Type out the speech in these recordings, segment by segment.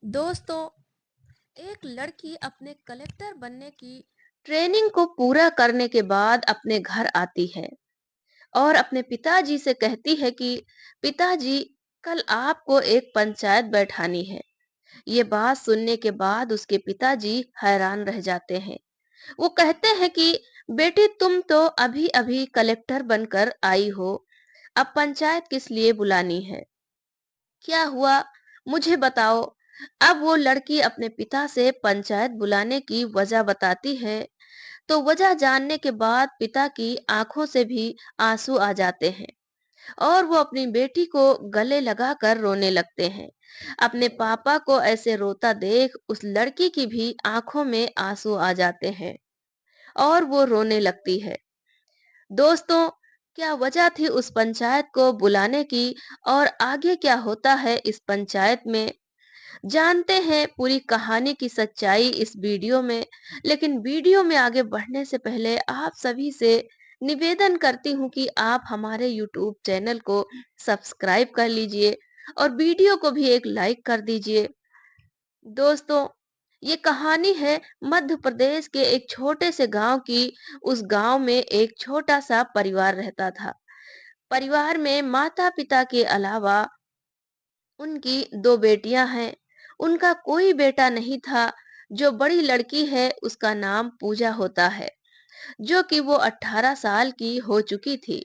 दोस्तों, एक लड़की अपने कलेक्टर बनने की ट्रेनिंग को पूरा करने के बाद अपने घर आती है और अपने पिताजी से कहती है कि पिताजी, कल आपको एक पंचायत बैठानी है। ये बात सुनने के बाद उसके पिताजी हैरान रह जाते हैं। वो कहते हैं कि बेटी, तुम तो अभी अभी कलेक्टर बनकर आई हो, अब पंचायत किस लिए बुलानी है? क्या हुआ, मुझे बताओ। अब वो लड़की अपने पिता से पंचायत बुलाने की वजह बताती है। तो वजह जानने के बाद पिता की आंखों से भी आंसू आ जाते हैं और वो अपनी बेटी को गले लगाकर रोने लगते हैं। अपने पापा को ऐसे रोता देख उस लड़की की भी आंखों में आंसू आ जाते हैं और वो रोने लगती है। दोस्तों, क्या वजह थी उस पंचायत को बुलाने की और आगे क्या होता है इस पंचायत में, जानते हैं पूरी कहानी की सच्चाई इस वीडियो में। लेकिन वीडियो में आगे बढ़ने से पहले आप सभी से निवेदन करती हूँ कि आप हमारे यूट्यूब चैनल को सब्सक्राइब कर लीजिए और वीडियो को भी एक लाइक कर दीजिए। दोस्तों, ये कहानी है मध्य प्रदेश के एक छोटे से गांव की। उस गांव में एक छोटा सा परिवार रहता था। परिवार में माता पिता के अलावा उनकी दो बेटियां हैं। उनका कोई बेटा नहीं था। जो बड़ी लड़की है उसका नाम पूजा होता है, जो कि वो 18 साल की हो चुकी थी,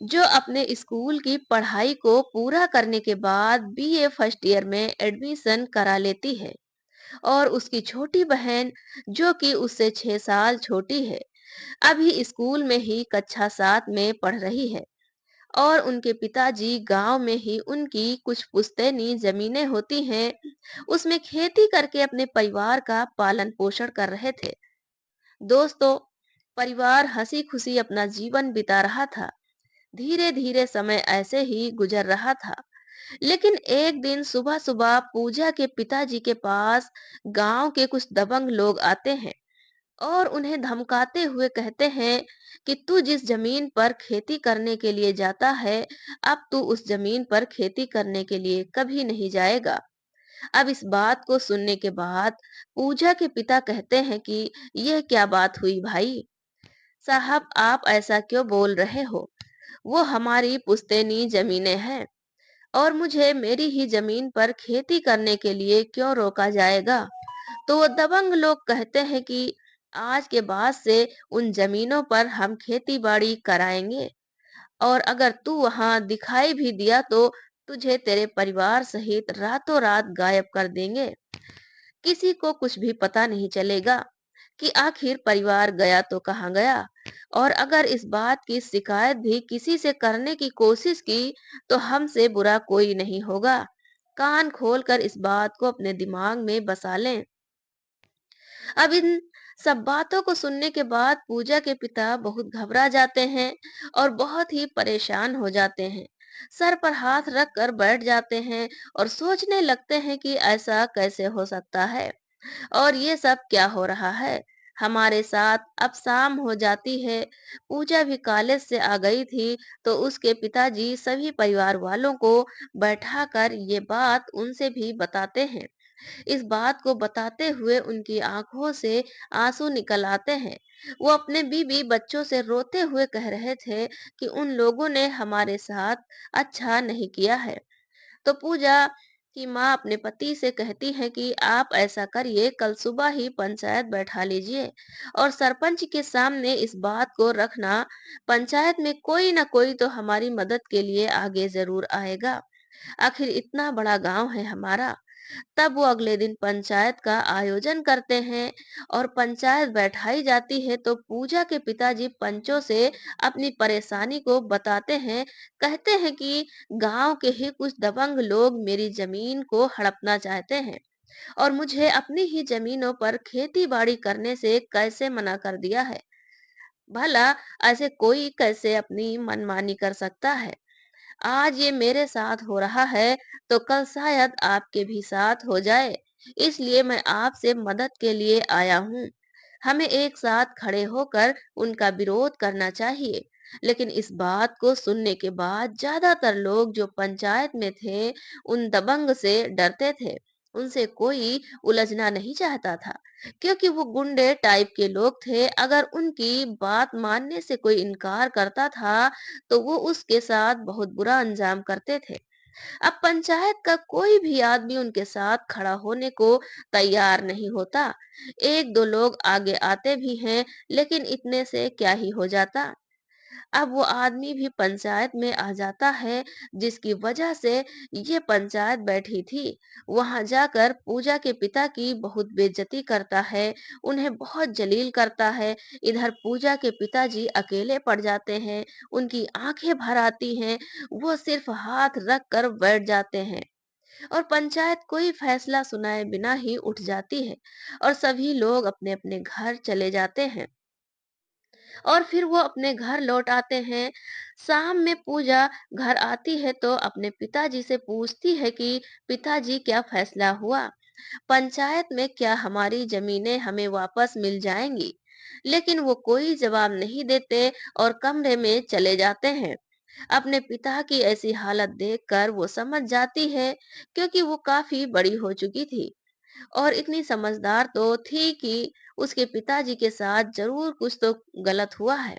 जो अपने स्कूल की पढ़ाई को पूरा करने के बाद बीए फर्स्ट ईयर में एडमिशन करा लेती है। और उसकी छोटी बहन, जो कि उससे 6 साल छोटी है, अभी स्कूल में ही कक्षा 7 में पढ़ रही है। और उनके पिताजी गांव में ही उनकी कुछ पुश्तैनी जमीनें होती हैं, उसमें खेती करके अपने परिवार का पालन पोषण कर रहे थे। दोस्तों, परिवार हंसी खुशी अपना जीवन बिता रहा था। धीरे धीरे समय ऐसे ही गुजर रहा था। लेकिन एक दिन सुबह सुबह पूजा के पिताजी के पास गांव के कुछ दबंग लोग आते हैं और उन्हें धमकाते हुए कहते हैं कि तू जिस जमीन पर खेती करने के लिए जाता है, अब तू उस जमीन पर खेती करने के लिए कभी नहीं जाएगा। अब इस बात को सुनने के बाद पूजा के पिता कहते हैं कि यह क्या बात हुई भाई साहब, आप ऐसा क्यों बोल रहे हो? वो हमारी पुश्तैनी जमीनें हैं और मुझे मेरी ही जमीन पर खेती करने के लिए क्यों रोका जाएगा? तो वो दबंग लोग कहते हैं कि आज के बाद से उन जमीनों पर हम खेती बाड़ी कराएंगे और अगर तू वहां दिखाई भी दिया तो तुझे तेरे परिवार सहित रातों रात गायब कर देंगे। किसी को कुछ भी पता नहीं चलेगा कि आखिर परिवार गया तो कहाँ गया। और अगर इस बात की शिकायत भी किसी से करने की कोशिश की तो हमसे बुरा कोई नहीं होगा। कान खोलकर इस बात को अपने दिमाग में बसा लें। अब इन सब बातों को सुनने के बाद पूजा के पिता बहुत घबरा जाते हैं और बहुत ही परेशान हो जाते हैं। सर पर हाथ रख कर बैठ जाते हैं और सोचने लगते हैं कि ऐसा कैसे हो सकता है और ये सब क्या हो रहा है हमारे साथ। अब शाम हो जाती है। पूजा भी कॉलेज से आ गई थी। तो उसके पिताजी सभी परिवार वालों को बैठाकर ये बात उनसे भी बताते हैं। इस बात को बताते हुए उनकी आंखों से आंसू निकल आते हैं। वो अपने बीबी बच्चों से रोते हुए कह रहे थे कि उन लोगों ने हमारे साथ अच्छा नहीं किया है। तो पूजा की माँ अपने पति से कहती है कि आप ऐसा करिए, कल सुबह ही पंचायत बैठा लीजिए और सरपंच के सामने इस बात को रखना। पंचायत में कोई ना कोई तो हमारी मदद के लिए आगे जरूर आएगा। आखिर इतना बड़ा गांव है हमारा। तब वो अगले दिन पंचायत का आयोजन करते हैं और पंचायत बैठाई जाती है। तो पूजा के पिताजी पंचों से अपनी परेशानी को बताते हैं। कहते हैं कि गांव के ही कुछ दबंग लोग मेरी जमीन को हड़पना चाहते हैं और मुझे अपनी ही जमीनों पर खेती बाड़ी करने से कैसे मना कर दिया है। भला ऐसे कोई कैसे अपनी मनमानी कर सकता है? आज ये मेरे साथ हो रहा है तो कल शायद आपके भी साथ हो जाए। इसलिए मैं आपसे मदद के लिए आया हूँ। हमें एक साथ खड़े होकर उनका विरोध करना चाहिए। लेकिन इस बात को सुनने के बाद ज्यादातर लोग जो पंचायत में थे उन दबंग से डरते थे उनसे कोई उलझना नहीं चाहता था, क्योंकि वो गुंडे टाइप के लोग थे। अगर उनकी बात मानने से कोई इनकार करता था, तो वो उसके साथ बहुत बुरा अंजाम करते थे। अब पंचायत का कोई भी आदमी उनके साथ खड़ा होने को तैयार नहीं होता। एक दो लोग आगे आते भी हैं, लेकिन इतने से क्या ही हो जाता। अब वो आदमी भी पंचायत में आ जाता है, जिसकी वजह से ये पंचायत बैठी थी। वहां जाकर पूजा के पिता की बहुत बेइज्जती करता है, उन्हें बहुत जलील करता है। इधर पूजा के पिताजी अकेले पड़ जाते हैं, उनकी आंखें भर आती हैं, वो सिर्फ हाथ रख कर बैठ जाते हैं। और पंचायत कोई फैसला सुनाए बिना ही उठ जाती है, और सभी लोग अपने अपने घर चले जाते हैं। और फिर वो अपने घर लौट आते हैं। शाम में पूजा घर आती है तो अपने पिताजी से पूछती है कि पिताजी, क्या फैसला हुआ? पंचायत में क्या हमारी जमीनें हमें वापस मिल जाएंगी? लेकिन वो कोई जवाब नहीं देते और कमरे में चले जाते हैं। अपने पिता की ऐसी हालत देखकर वो समझ जाती है, क्योंकि वो काफी बड़ी हो चुकी थी और इतनी समझदार तो थी कि उसके पिताजी के साथ जरूर कुछ तो गलत हुआ है,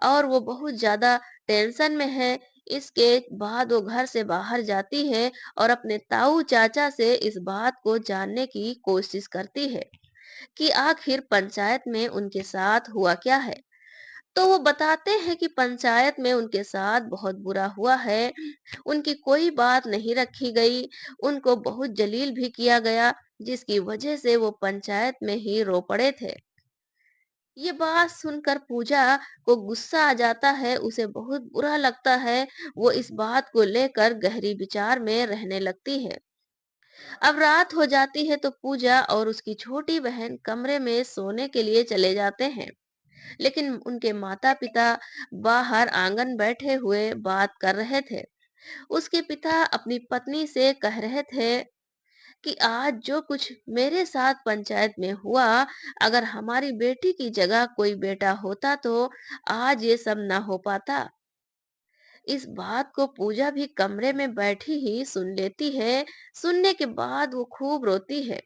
और वो बहुत ज्यादा टेंशन में है। इसके बाद वो घर से बाहर जाती है और अपने ताऊ चाचा से इस बात को जानने की कोशिश करती है कि आखिर पंचायत में उनके साथ हुआ क्या है। तो वो बताते हैं कि पंचायत में उनके साथ बहुत बुरा हुआ है, उनकी कोई बात नहीं रखी गई, उनको बहुत जलील भी किया गया, जिसकी वजह से वो पंचायत में ही रो पड़े थे। ये बात सुनकर पूजा को गुस्सा आ जाता है, उसे बहुत बुरा लगता है। वो इस बात को लेकर गहरी विचार में रहने लगती है। अब रात हो जाती है तो पूजा और उसकी छोटी बहन कमरे में सोने के लिए चले जाते हैं, लेकिन उनके माता-पिता बाहर आंगन बैठे हुए बात कर रहे थे। उसके पिता अपनी पत्नी से कह रहे थे कि आज जो कुछ मेरे साथ पंचायत में हुआ, अगर हमारी बेटी की जगह कोई बेटा होता तो आज ये सब ना हो पाता। इस बात को पूजा भी कमरे में बैठी ही सुन लेती है। सुनने के बाद वो खूब रोती है,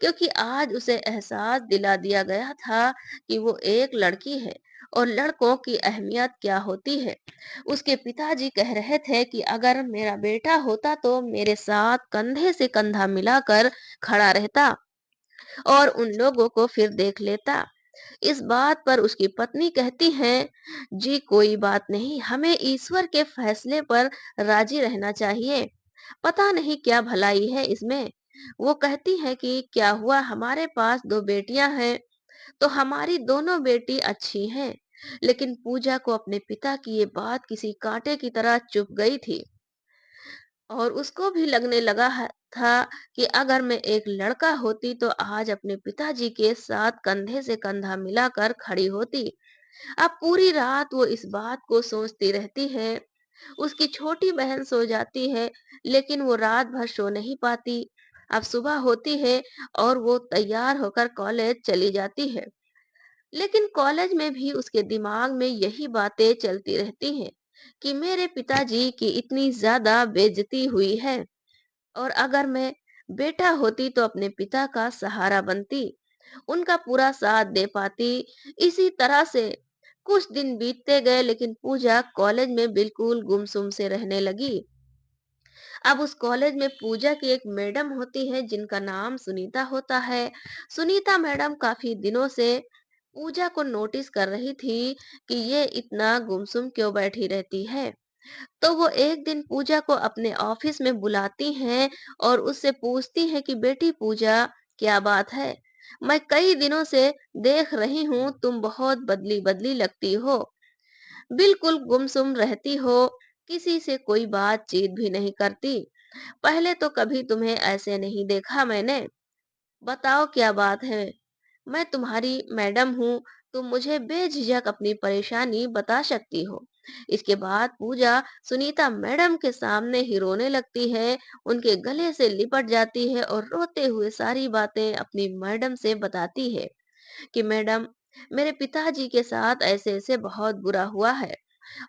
क्योंकि आज उसे एहसास दिला दिया गया था कि वो एक लड़की है और लड़कों की अहमियत क्या होती है। उसके पिताजी कह रहे थे कि अगर मेरा बेटा होता तो मेरे साथ कंधे से कंधा मिलाकर खड़ा रहता और उन लोगों को फिर देख लेता। इस बात पर उसकी पत्नी कहती है, जी कोई बात नहीं, हमें ईश्वर के फैसले पर राजी रहना चाहिए। पता नहीं क्या भलाई है इसमें। वो कहती है कि क्या हुआ, हमारे पास दो बेटियां हैं, तो हमारी दोनों बेटी अच्छी हैं। लेकिन पूजा को अपने पिता की ये बात किसी कांटे की तरह चुभ गई थी, और उसको भी लगने लगा था कि अगर मैं एक लड़का होती तो आज अपने पिताजी के साथ कंधे से कंधा मिलाकर खड़ी होती। अब पूरी रात वो इस बात को सोचती रहती है। उसकी छोटी बहन सो जाती है, लेकिन वो रात भर सो नहीं पाती। अब सुबह होती है और वो तैयार होकर कॉलेज चली जाती है, लेकिन कॉलेज में भी उसके दिमाग में यही बातें चलती रहती हैं कि मेरे पिताजी की इतनी ज्यादा बेइज्जती हुई है, और अगर मैं बेटा होती तो अपने पिता का सहारा बनती, उनका पूरा साथ दे पाती। इसी तरह से कुछ दिन बीतते गए, लेकिन पूजा कॉलेज में बिल्कुल गुमसुम से रहने लगी। अब उस कॉलेज में पूजा की एक मैडम होती है, जिनका नाम सुनीता होता है। सुनीता मैडम काफी दिनों से पूजा को नोटिस कर रही थी कि ये इतना गुमसुम क्यों बैठी रहती है। तो वो एक दिन पूजा को अपने ऑफिस में बुलाती हैं और उससे पूछती हैं कि बेटी पूजा, क्या बात है? मैं कई दिनों से देख रही हूँ, तुम बहुत बदली बदली लगती हो, बिल्कुल गुमसुम रहती हो, किसी से कोई बातचीत भी नहीं करती। पहले तो कभी तुम्हें ऐसे नहीं देखा मैंने। बताओ क्या बात है? मैं तुम्हारी मैडम हूँ, तुम मुझे बेझिझक अपनी परेशानी बता सकती हो। इसके बाद पूजा सुनीता मैडम के सामने ही रोने लगती है, उनके गले से लिपट जाती है और रोते हुए सारी बातें अपनी मैडम से बताती है कि मैडम, मेरे पिताजी के साथ ऐसे ऐसे बहुत बुरा हुआ है।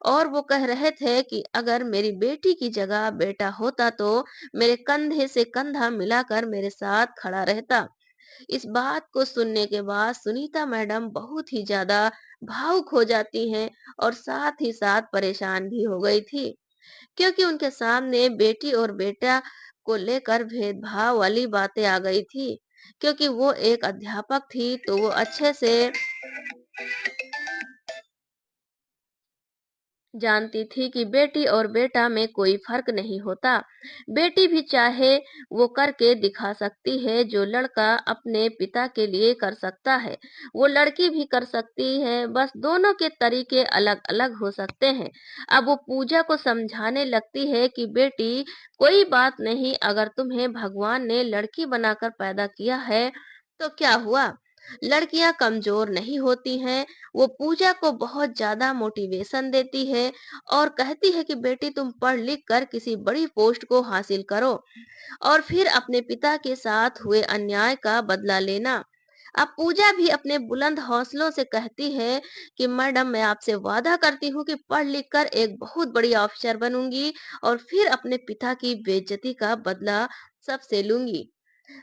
और वो कह रहे थे कि अगर मेरी बेटी की जगह बेटा होता तो मेरे कंधे से कंधा मिलाकर मेरे साथ खड़ा रहता। इस बात को सुनने के बाद सुनीता मैडम बहुत ही ज्यादा भावुक हो जाती हैं और साथ ही साथ परेशान भी हो गई थी, क्योंकि उनके सामने बेटी और बेटा को लेकर भेदभाव वाली बातें आ गई थी। क्योंकि वो एक अध्यापक थी तो वो अच्छे से जानती थी कि बेटी और बेटा में कोई फर्क नहीं होता। बेटी भी चाहे वो करके दिखा सकती है जो लड़का अपने पिता के लिए कर सकता है, वो लड़की भी कर सकती है, बस दोनों के तरीके अलग-अलग हो सकते हैं। अब वो पूजा को समझाने लगती है कि बेटी, कोई बात नहीं, अगर तुम्हें भगवान ने लड़की बनाकर पैदा किया है तो क्या हुआ? लड़कियां कमजोर नहीं होती हैं। वो पूजा को बहुत ज्यादा मोटिवेशन देती है और कहती है कि बेटी, तुम पढ़ लिख कर किसी बड़ी पोस्ट को हासिल करो और फिर अपने पिता के साथ हुए अन्याय का बदला लेना। अब पूजा भी अपने बुलंद हौसलों से कहती है कि मैडम, मैं आपसे वादा करती हूँ कि पढ़ लिख कर एक बहुत बड़ी अफसर बनूंगी और फिर अपने पिता की बेइज्जती का बदला सबसे लूंगी।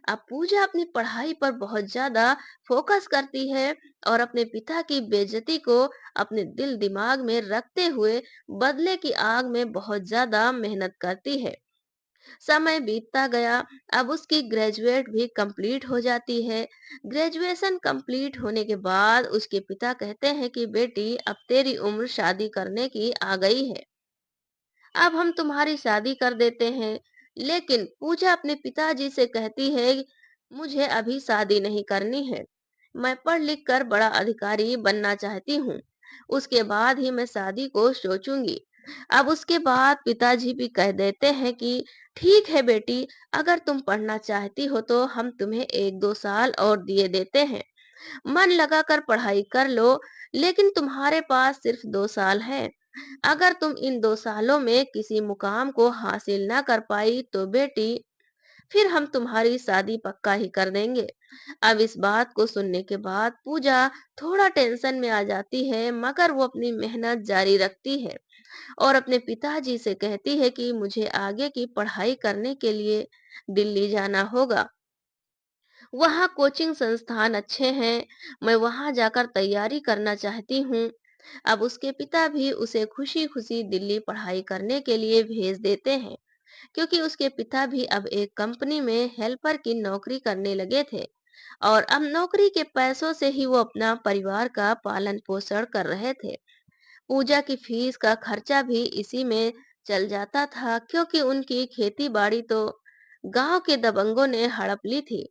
अब पूजा अपनी पढ़ाई पर बहुत ज्यादा फोकस करती है और अपने पिता की बेइज्जती को अपने दिल दिमाग में रखते हुए बदले की आग में बहुत ज्यादा मेहनत करती है। समय बीतता गया। अब उसकी ग्रेजुएट भी कंप्लीट हो जाती है। ग्रेजुएशन कंप्लीट होने के बाद उसके पिता कहते हैं कि बेटी, अब तेरी उम्र शादी करने की आ गई है, अब हम तुम्हारी शादी कर देते हैं। लेकिन पूजा अपने पिताजी से कहती है, मुझे अभी शादी नहीं करनी है, मैं पढ़ लिख कर बड़ा अधिकारी बनना चाहती हूँ, उसके बाद ही मैं शादी को सोचूंगी। अब उसके बाद पिताजी भी कह देते हैं कि ठीक है बेटी, अगर तुम पढ़ना चाहती हो तो हम तुम्हें 1-2 साल और दिए देते हैं, मन लगाकर पढ़ाई कर लो। लेकिन तुम्हारे पास सिर्फ 2 साल है, अगर तुम इन 2 सालों में किसी मुकाम को हासिल ना कर पाई तो बेटी, फिर हम तुम्हारी शादी पक्का ही कर देंगे। अब इस बात को सुनने के बाद पूजा थोड़ा टेंशन में आ जाती है, मगर वो अपनी मेहनत जारी रखती है और अपने पिताजी से कहती है कि मुझे आगे की पढ़ाई करने के लिए दिल्ली जाना होगा, वहाँ कोचिंग संस्थान अच्छे हैं, मैं वहाँ जाकर तैयारी करना चाहती हूँ। अब उसके पिता भी उसे खुशी-खुशी दिल्ली पढ़ाई करने के लिए भेज देते हैं, क्योंकि उसके पिता भी अब एक कंपनी में हेल्पर की नौकरी करने लगे थे और अब नौकरी के पैसों से ही वो अपना परिवार का पालन-पोषण कर रहे थे। पूजा की फीस का खर्चा भी इसी में चल जाता था, क्योंकि उनकी खेती-बाड़ी तो गांव के दबंगों ने हड़प ली थी।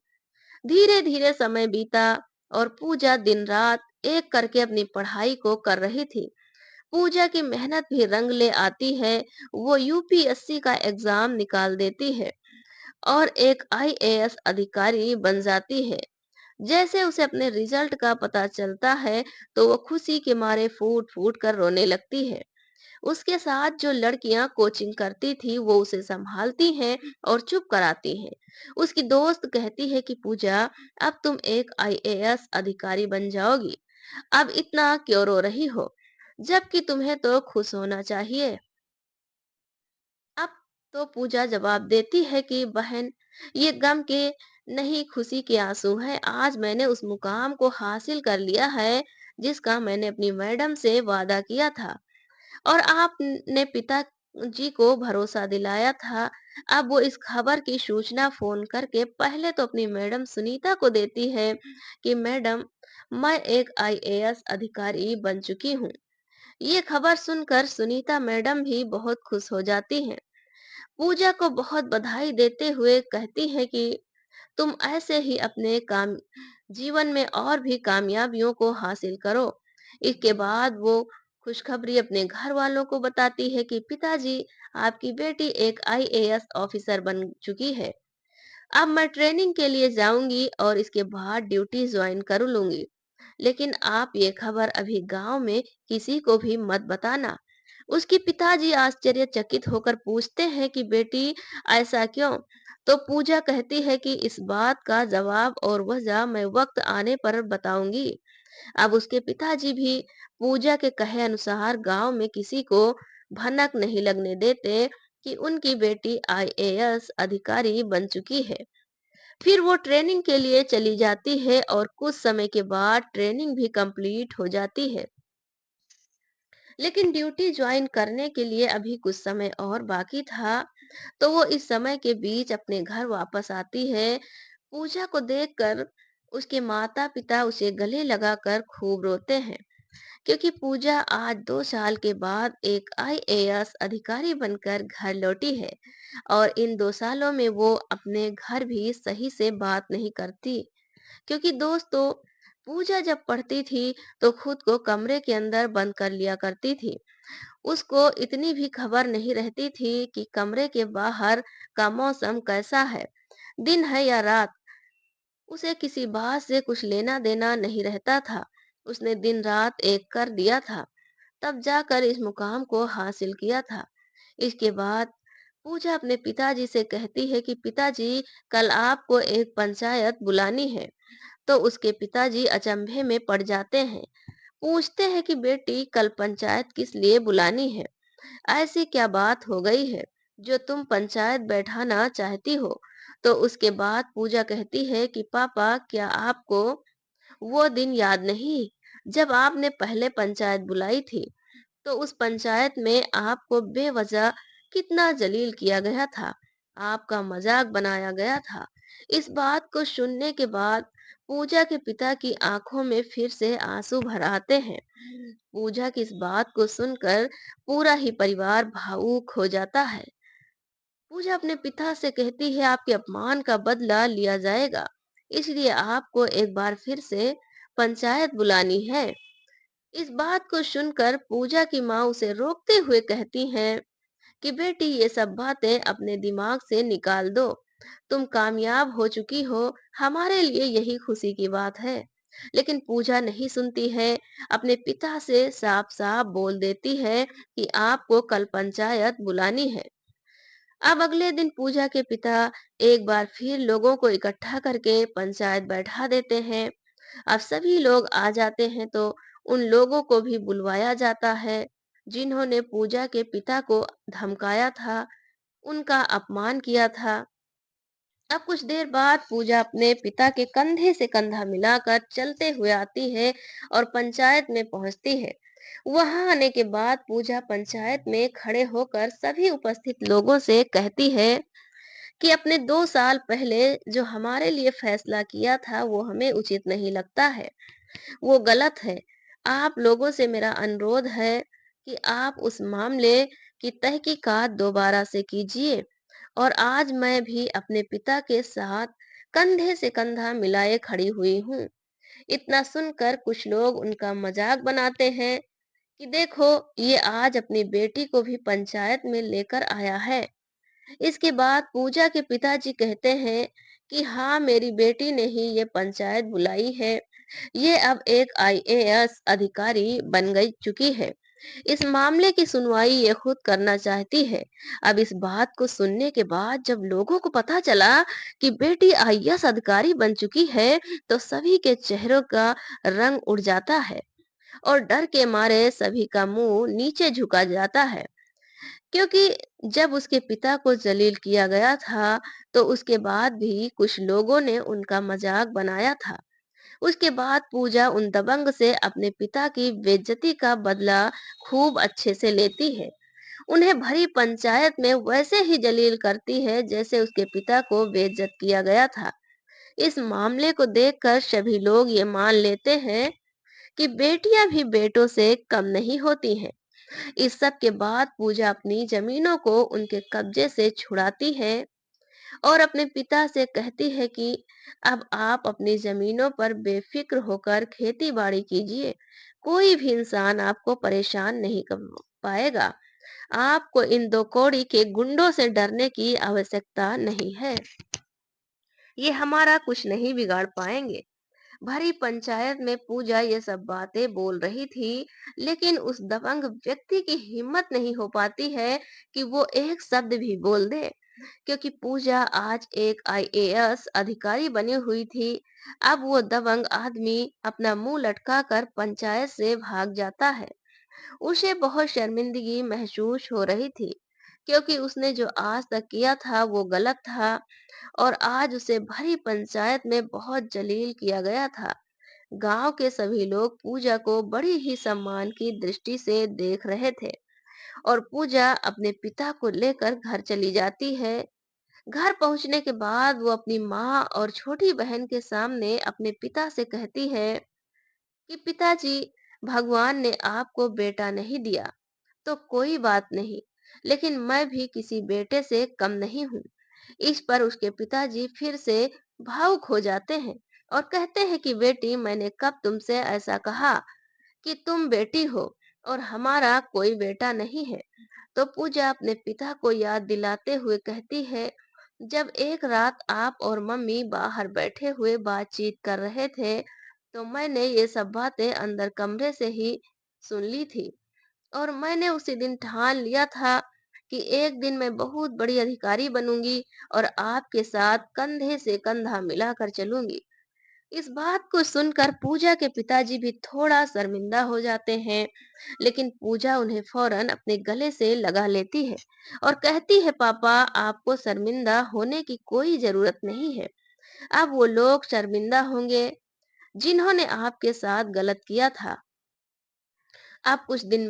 धीरे धीरे समय बीता और पूजा दिन रात एक करके अपनी पढ़ाई को कर रही थी। पूजा की मेहनत भी रंग ले आती है। वो यूपीएससी का एग्जाम निकाल देती है और एक आईएएस अधिकारी बन जाती है। जैसे उसे अपने रिजल्ट का पता चलता है तो वो खुशी के मारे फूट फूट कर रोने लगती है। उसके साथ जो लड़कियां कोचिंग करती थी वो उसे संभालती हैं और चुप कराती हैं। उसकी दोस्त कहती है कि पूजा, अब तुम एक आईएएस अधिकारी बन जाओगी, अब इतना क्यों रो रही हो, जबकि तुम्हें तो खुश होना चाहिए। अब तो पूजा जवाब देती है कि बहन, ये गम के नहीं, खुशी के आंसू हैं। आज मैंने उस मुकाम को हासिल कर लिया है जिसका मैंने अपनी मैडम से वादा किया था और आपने पिताजी को भरोसा दिलाया था। अब वो इस खबर की सूचना फोन करके पहले तो अपनी मैडम सुनीता को देती है कि मैडम, मैं एक आईएएस अधिकारी बन चुकी हूँ। ये खबर सुनकर सुनीता मैडम भी बहुत खुश हो जाती हैं। पूजा को बहुत बधाई देते हुए कहती है कि तुम ऐसे ही अपने काम जीवन में और भी कामयाबियों को हासिल करो। इसके बाद वो खुशखबरी अपने घर वालों को बताती है कि पिताजी, आपकी बेटी एक आईएएस ऑफिसर बन चुकी है, अब मैं ट्रेनिंग के लिए जाऊंगी और इसके बाद ड्यूटी ज्वाइन कर लूंगी। लेकिन आप ये खबर अभी गांव में किसी को भी मत बताना। उसके पिताजी आश्चर्यचकित होकर पूछते हैं कि बेटी, ऐसा क्यों? तो पूजा कहती है कि इस बात का जवाब और वजह मैं वक्त आने पर बताऊंगी। अब उसके पिताजी भी पूजा के कहे अनुसार गांव में किसी को भनक नहीं लगने देते कि उनकी बेटी आईएएस अधिकारी बन चुकी है। फिर वो ट्रेनिंग के लिए चली जाती है और कुछ समय के बाद ट्रेनिंग भी कंप्लीट हो जाती है। लेकिन ड्यूटी ज्वाइन करने के लिए अभी कुछ समय और बाकी था, तो वो इस समय के बीच अपने घर वापस आती है। पूजा को देखकर उसके माता-पिता उसे गले लगाकर खूब रोते हैं, क्योंकि पूजा आज 2 साल के बाद एक आईएएस अधिकारी बनकर घर लौटी है और इन 2 सालों में वो अपने घर भी सही से बात नहीं करती। क्योंकि दोस्तों, पूजा जब पढ़ती थी तो खुद को कमरे के अंदर बंद कर लिया करती थी। उसको इतनी भी खबर नहीं रहती थी कि कमरे के बाहर का मौसम कैसा है, दिन है या रात। उसे किसी बात से कुछ लेना देना नहीं रहता था। उसने दिन रात एक कर दिया था, तब जाकर इस मुकाम को हासिल किया था। इसके बाद पूजा अपने पिताजी से कहती है कि पिताजी, कल आपको एक पंचायत बुलानी है। तो उसके पिताजी अचंभे में पड़ जाते हैं। पूछते हैं कि बेटी, कल पंचायत किस लिए बुलानी है? ऐसी क्या बात हो गई है जो तुम पंचायत बैठाना चाहती हो? तो उसके बाद पूजा कहती है कि पापा, क्या आपको वो दिन याद नहीं जब आपने पहले पंचायत बुलाई थी? तो उस पंचायत में आपको बेवजह कितना जलील किया गया था, आपका मजाक बनाया गया था। इस बात को सुनने के बाद पूजा के पिता की आंखों में फिर से आंसू भर आते हैं। पूजा की इस बात को सुनकर पूरा ही परिवार भावुक हो जाता है। पूजा अपने पिता से कहती है, आपके अपमान का बदला लिया जाएगा, इसलिए आपको एक बार फिर से पंचायत बुलानी है। इस बात को सुनकर पूजा की माँ उसे रोकते हुए कहती हैं कि बेटी, ये सब बातें अपने दिमाग से निकाल दो। तुम कामयाब हो चुकी हो, हमारे लिए यही खुशी की बात है। लेकिन पूजा नहीं सुनती है, अपने पिता से साफ साफ बोल देती है कि आपको कल पंचायत बुलानी है। अब अगले दिन पूजा के पिता एक बार फिर लोगों को इकट्ठा करके पंचायत बैठा देते हैं। अब सभी लोग आ जाते हैं, तो उन लोगों को भी बुलवाया जाता है जिन्होंने पूजा के पिता को धमकाया था, उनका अपमान किया था। अब कुछ देर बाद पूजा अपने पिता के कंधे से कंधा मिलाकर चलते हुए आती है और पंचायत में पहुंचती है। वहां आने के बाद पूजा पंचायत में खड़े होकर सभी उपस्थित लोगों से कहती है कि अपने 2 साल पहले जो हमारे लिए फैसला किया था वो हमें उचित नहीं लगता है, वो गलत है। आप लोगों से मेरा अनुरोध है कि आप उस मामले की तहकीकात दोबारा से कीजिए। और आज मैं भी अपने पिता के साथ कंधे से कंधा मिलाए खड़ी हुई हूँ। इतना सुनकर कुछ लोग उनका मजाक बनाते हैं कि देखो, ये आज अपनी बेटी को भी पंचायत में लेकर आया है। इसके बाद पूजा के पिताजी कहते हैं कि हाँ, मेरी बेटी ने ही ये पंचायत बुलाई है। ये अब एक आईएएस अधिकारी बन गई चुकी है। इस मामले की सुनवाई ये खुद करना चाहती है। अब इस बात को सुनने के बाद जब लोगों को पता चला कि बेटी आईएएस अधिकारी बन चुकी है, तो सभी के चेहरों का रंग उड़ जाता है और डर के मारे सभी का मुंह नीचे झुका जाता है। क्योंकि जब उसके पिता को जलील किया गया था, तो उसके बाद भी कुछ लोगों ने उनका मजाक बनाया था। उसके बाद पूजा उन दबंग से अपने पिता की बेइज्जती का बदला खूब अच्छे से लेती है। उन्हें भरी पंचायत में वैसे ही जलील करती है जैसे उसके पिता को बेइज्जत किया गया था। इस मामले को देखकर सभी लोग ये मान लेते हैं कि बेटियां भी बेटों से कम नहीं होती हैं। इस सब के बाद पूजा अपनी जमीनों को उनके कब्जे से छुड़ाती है और अपने पिता से कहती है कि अब आप अपनी जमीनों पर बेफिक्र होकर खेती बाड़ी कीजिए। कोई भी इंसान आपको परेशान नहीं कर पाएगा। आपको इन दो कौड़ी के गुंडों से डरने की आवश्यकता नहीं है। ये हमारा कुछ नहीं बिगाड़ पाएंगे। भरी पंचायत में पूजा ये सब बातें बोल रही थी, लेकिन उस दबंग व्यक्ति की हिम्मत नहीं हो पाती है कि वो एक शब्द भी बोल दे। क्योंकि पूजा आज एक आईएएस अधिकारी बनी हुई थी। अब वो दबंग आदमी अपना मुंह लटकाकर पंचायत से भाग जाता है। उसे बहुत शर्मिंदगी महसूस हो रही थी, क्योंकि उसने जो आज तक किया था वो गलत था और आज उसे भरी पंचायत में बहुत जलील किया गया था। गांव के सभी लोग पूजा को बड़ी ही सम्मान की दृष्टि से देख रहे थे और पूजा अपने पिता को लेकर घर चली जाती है। घर पहुंचने के बाद वो अपनी माँ और छोटी बहन के सामने अपने पिता से कहती है कि पिताजी, भगवान ने आपको बेटा नहीं दिया तो कोई बात नहीं, लेकिन मैं भी किसी बेटे से कम नहीं हूँ। इस पर उसके पिताजी फिर से भावुक हो जाते हैं और कहते हैं कि बेटी, मैंने कब तुमसे ऐसा कहा कि तुम बेटी हो और हमारा कोई बेटा नहीं है। तो पूजा अपने पिता को याद दिलाते हुए कहती है, जब एक रात आप और मम्मी बाहर बैठे हुए बातचीत कर रहे थे, तो मैंने ये सब बातें अंदर कमरे से ही सुन ली थी और मैंने उसी दिन ठान लिया था कि एक दिन मैं बहुत बड़ी अधिकारी बनूंगी और आपके साथ कंधे से कंधा मिलाकर चलूंगी। इस बात को सुनकर पूजा के पिताजी भी थोड़ा शर्मिंदा हो जाते हैं, लेकिन पूजा उन्हें फौरन अपने गले से लगा लेती है और कहती है, पापा, आपको शर्मिंदा होने की कोई जरूरत नहीं है। अब वो लोग शर्मिंदा होंगे जिन्होंने आपके साथ गलत किया था। अब कुछ दिन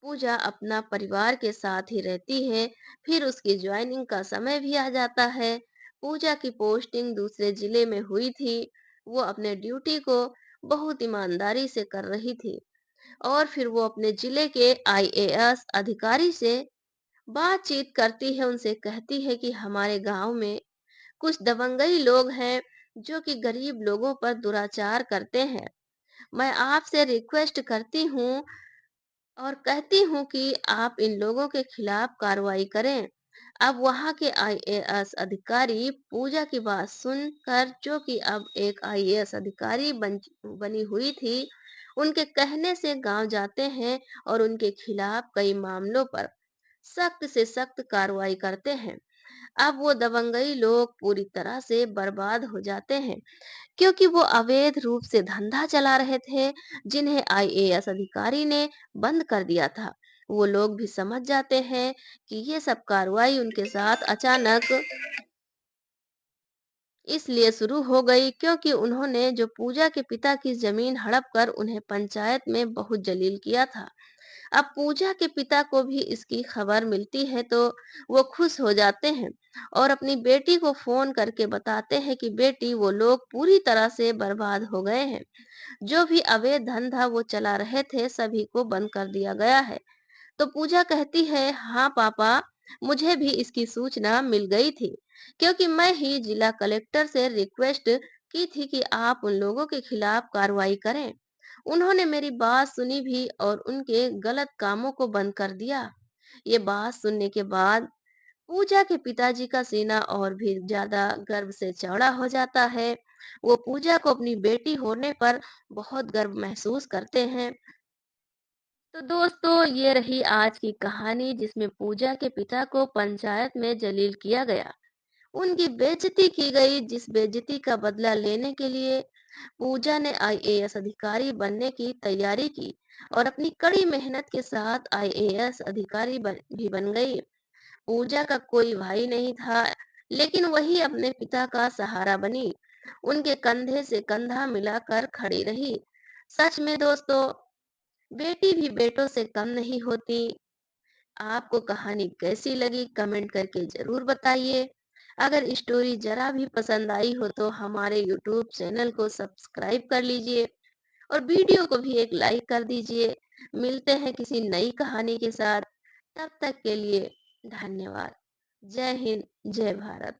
पूजा अपना परिवार के साथ ही रहती है। फिर उसकी ज्वाइनिंग का समय भी आ जाता है। पूजा की पोस्टिंग दूसरे जिले में हुई थी। वो अपने ड्यूटी को बहुत ईमानदारी से कर रही थी और फिर वो अपने जिले के आईएएस अधिकारी से बातचीत करती है। उनसे कहती है कि हमारे गांव में कुछ दबंगई लोग हैं जो कि गरीब लोगों पर दुराचार करते हैं। मैं आपसे रिक्वेस्ट करती हूँ और कहती हूँ कि आप इन लोगों के खिलाफ कार्रवाई करें। अब वहां के आईएएस अधिकारी पूजा की बात सुनकर, जो कि अब एक आईएएस अधिकारी बनी हुई थी, उनके कहने से गांव जाते हैं और उनके खिलाफ कई मामलों पर सख्त से सख्त कार्रवाई करते हैं। अब वो दबंगई लोग पूरी तरह से बर्बाद हो जाते हैं, क्योंकि वो अवैध रूप से धंधा चला रहे थे, जिन्हें आईएएस अधिकारी ने बंद कर दिया था। वो लोग भी समझ जाते हैं कि ये सब कार्रवाई उनके साथ अचानक इसलिए शुरू हो गई क्योंकि उन्होंने जो पूजा के पिता की जमीन हड़प कर उन्हें पंचायत में बहुत जलील किया था। अब पूजा के पिता को भी इसकी खबर मिलती है तो वो खुश हो जाते हैं और अपनी बेटी को फोन करके बताते हैं कि बेटी, वो लोग पूरी तरह से बर्बाद हो गए हैं। जो भी अवैध धंधा वो चला रहे थे सभी को बंद कर दिया गया है। तो पूजा कहती है, हाँ पापा, मुझे भी इसकी सूचना मिल गई थी, क्योंकि मैं ही जिला कलेक्टर से रिक्वेस्ट की थी कि आप उन लोगों के खिलाफ कार्रवाई करें। उन्होंने मेरी बात सुनी भी और उनके गलत कामों को बंद कर दिया। ये बात सुनने के बाद पूजा के पिताजी का सीना और भी ज्यादा गर्व से चौड़ा हो जाता है। वो पूजा को अपनी बेटी होने पर बहुत गर्व महसूस करते हैं। तो दोस्तों, ये रही आज की कहानी जिसमें पूजा के पिता को पंचायत में जलील किया गया, उनकी बेइज्जती की गई। जिस बेइज्जती का बदला लेने के लिए पूजा ने आईएएस अधिकारी बनने की तैयारी की और अपनी कड़ी मेहनत के साथ आईएएस अधिकारी भी बन गई। पूजा का कोई भाई नहीं था, लेकिन वही अपने पिता का सहारा बनी, उनके कंधे से कंधा मिलाकर खड़ी रही। सच में दोस्तों, बेटी भी बेटों से कम नहीं होती। आपको कहानी कैसी लगी कमेंट करके जरूर बताइए। अगर स्टोरी जरा भी पसंद आई हो तो हमारे यूट्यूब चैनल को सब्सक्राइब कर लीजिए और वीडियो को भी एक लाइक कर दीजिए। मिलते हैं किसी नई कहानी के साथ। तब तक के लिए धन्यवाद। जय हिंद, जय भारत।